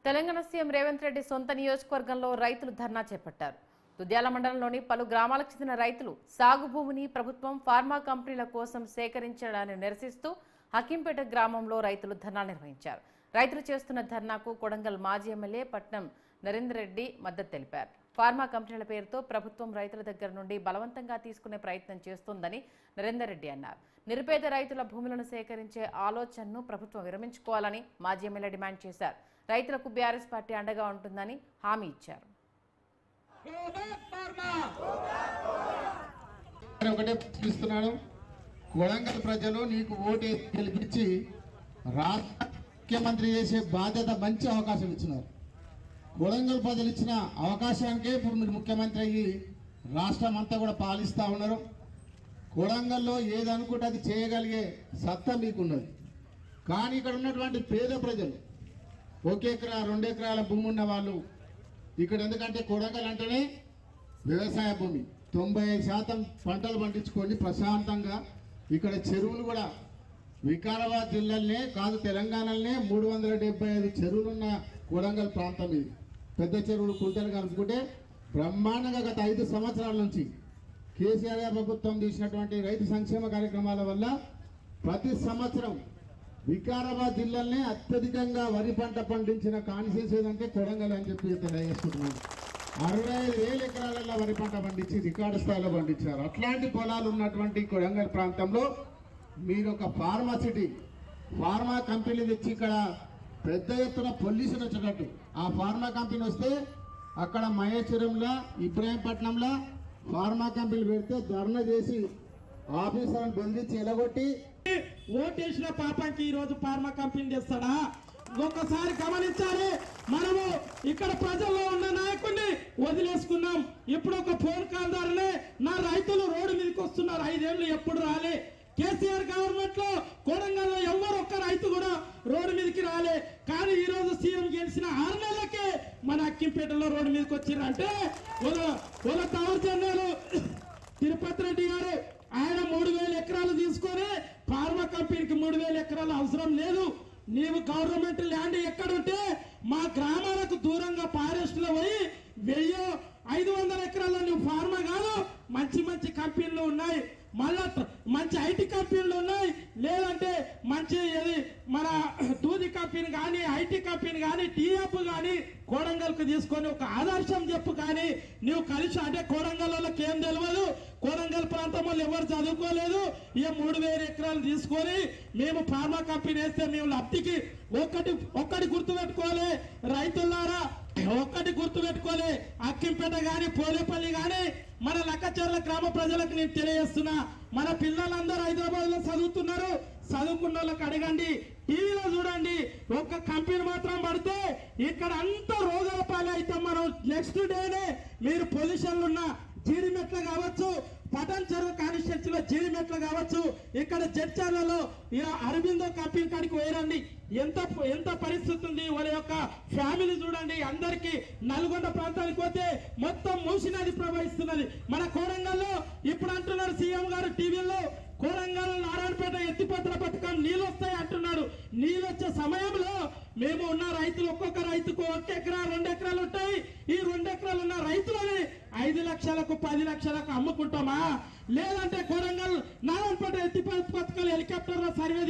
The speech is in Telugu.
తెలంగాణ సీఎం రేవంత్ రెడ్డి సొంత నియోజకవర్గంలో రైతులు ధర్నా చేపట్టారు. దుద్యాల మండలంలోని పలు గ్రామాలకు చెందిన రైతులు సాగు భూమిని ప్రభుత్వం ఫార్మా కంపెనీల కోసం సేకరించడాన్ని నిరసిస్తూ హకీంపేట గ్రామంలో రైతులు ధర్నా నిర్వహించారు. రైతులు చేస్తున్న ధర్నాకు కొడంగల్ మాజీ ఎమ్మెల్యే పట్నం నరేందర్ రెడ్డి మద్దతు తెలిపారు. ఫార్మా కంపెనీల పేరుతో ప్రభుత్వం రైతుల దగ్గర నుండి బలవంతంగా తీసుకునే ప్రయత్నం చేస్తోందని నరేందర్ రెడ్డి అన్నారు. నిరుపేద రైతుల భూములను సేకరించే ఆలోచనను ప్రభుత్వం విరమించుకోవాలని మాజీ ఎమ్మెల్యే డిమాండ్ చేశారు. రైతులకు బీఆర్ఎస్ పార్టీ అండగా ఉంటుందని హామీ ఇచ్చారు. ఒకటే పిలుస్తున్నాను, కొడంగల్ ప్రజలు నీకు ఓటు గెలిపించి రాష్ట్ర ముఖ్యమంత్రి చేసే బాధ్యత మంచి అవకాశం ఇచ్చినారు. కొడంగల్ ప్రజలు ఇచ్చిన అవకాశానికే ఇప్పుడు మీరు ముఖ్యమంత్రి అయ్యి రాష్ట్రం అంతా కూడా పాలిస్తూ ఉన్నారు. కొడంగల్లో ఏది అనుకుంటే అది చేయగలిగే సత్తా మీకున్నది. కానీ ఇక్కడ ఉన్నటువంటి పేద ప్రజలు 1 ఎకరా 2 ఎకరాల భూమి ఉన్న వాళ్ళు ఇక్కడ, ఎందుకంటే కొడంగల్ అంటేనే వ్యవసాయ భూమి, 95% పంటలు పండించుకొని ప్రశాంతంగా ఇక్కడ చెరువులు కూడా వికారాబాద్ జిల్లాలోనే కాదు తెలంగాణలోనే 375 చెరువులున్న కొడంగల్ ప్రాంతం ఇది. పెద్ద చెరువులు కుంటలు కలుపుకుంటే బ్రహ్మాండంగా గత 5 సంవత్సరాల నుంచి కేసీఆర్ ప్రభుత్వం తీసినటువంటి రైతు సంక్షేమ కార్యక్రమాల వల్ల ప్రతి సంవత్సరం వికారాబాద్ జిల్లాలోనే అత్యధికంగా వరి పంట పండించిన కాన్స్టిట్యూన్సీ ఏదంటే కొడంగల్ అని చెప్పి తెలియజేస్తున్నాను. 65,000 ఎకరాలలో వరి పంట పండించి రికార్డు స్థాయిలో పండించారు. అట్లాంటి పొలాలు ఉన్నటువంటి కొడంగల్ ప్రాంతంలో మీరు ఒక ఫార్మా కంపెనీ తెచ్చి ఇక్కడ పెద్ద ఎత్తున పొల్యూషన్ వచ్చేటట్టు ఆ ఫార్మా కంపెనీ వస్తే అక్కడ మహేశ్వరంలో ఇబ్రాహీంపట్నంలో ఫార్మా కంపెనీ పెడితే ధర్నా చేసి ఆఫీసర్లను బెదిరించి ఎలగొట్టి ఓటేసిన పాపానికి ఈ రోజు ఫార్మా కంపెనీ చేస్తాడా? ఒక్కసారి గమనించాలి. మనము ఇక్కడ ప్రజల్లో ఉన్న నాయకుడిని వదిలేసుకున్నాం. ఇప్పుడు ఒక ఫోన్ కాల్ ద్వారానే నా రైతులు రోడ్డు మీదకి వస్తున్నారు. 5 ఏళ్ళు ఎప్పుడు రాలే. కేసీఆర్ గవర్నమెంట్ లో కొడంగల్లో ఎవరు ఒక్క రైతు కూడా రోడ్డు మీదకి రాలే. కానీ ఈ రోజు సీఎం గెలిచిన 6 నెలలకే మన అక్కింపేటలో రోడ్డు మీదకి వచ్చిరంటే వాళ్ళ దౌర్జన్యాలు. తిరుపతి రెడ్డి గారు ఆయన 3,000 ఎకరాలు తీసుకొని ఫార్మా కంపెనీకి 3,000 ఎకరాలు అవసరం లేదు. నీవు గవర్నమెంట్ ల్యాండ్ ఎక్కడుంటే మా గ్రామాలకు దూరంగా ఫారెస్ట్ లో పోయి 1,500 ఎకరాల్లో నువ్వు ఫార్మా కాదు, మంచి కంపెనీలు ఉన్నాయి, మళ్ళా మంచి ఐటీ కంపెనీలు ఉన్నాయి, లేదంటే మంచి మన దూది కంపెనీ కానీ ఐటీ కంపెనీ కానీ టీఎఫ్ కానీ కొడంగల్కు తీసుకొని ఒక ఆదర్శం చెప్పు. కానీ నువ్వు కలిసి అంటే కొడంగల్ వాళ్ళకి ఏం తెలియదు, కొడంగల్ ప్రాంతం వాళ్ళు ఎవరు చదువుకోలేదు. ఇక 3,000 ఎకరాలు తీసుకొని మేము ఫార్మా కంపెనీ వేస్తే మేము లబ్ధికి ఒక్కటి గుర్తుపెట్టుకోవాలి రైతులారా, ఒక్కటి గుర్తుపెట్టుకోవాలి. అక్కింపేట గాని పోలేపల్లి గాని మన లక్కచర్ల గ్రామ ప్రజలకు నేను తెలియజేస్తున్నా, మన పిల్లలందరూ హైదరాబాద్ లో చదువుతున్నారు. చదువుకున్న వాళ్ళకి అడగండి, టీవీలో చూడండి. ఒక్క కంపెనీ మాత్రం పడితే ఇక్కడ అంత రోగాల పాలు అయితే మనం నెక్స్ట్ డేనే మీరు పొజిషన్లు ఉన్న జీడిమెట్ల కావచ్చు, పటన్ చెరువు కాన్స్టిట్యూన్సీలో జీడిమెట్ల కావచ్చు, ఇక్కడ జడ్చర్లలో అరబిందో కంపెనీ కాడికి వేయండి. ఎంత పరిస్థితి ఉంది. వాళ్ళ యొక్క ఫ్యామిలీ చూడండి. అందరికి నల్గొండ ప్రాంతానికి పోతే మొత్తం మూసి నది ప్రవహిస్తున్నది. మన కొడంగల్లో ఇప్పుడు అంటున్నారు సీఎం గారు టీవీలో, కొడంగల్ నారాయణపేట ఎత్తిపోతల పథకం నీళ్ళు వస్తాయి అంటున్నారు. నీళ్ళు వచ్చే సమయంలో మేము ఉన్న రైతులు ఒక్కొక్క రైతుకు 1 ఎకరా 2 ఎకరాలు ఉంటాయి. ఈ 2 ఎకరాలు ఉన్న రైతులని 5 లక్షలకు 10 లక్షలకు అమ్ముకుంటామా? లేదంటే కొడంగల్ నారాయణపేట ఎత్తిపోతల పథకాలు హెలికాప్టర్ లో సర్వే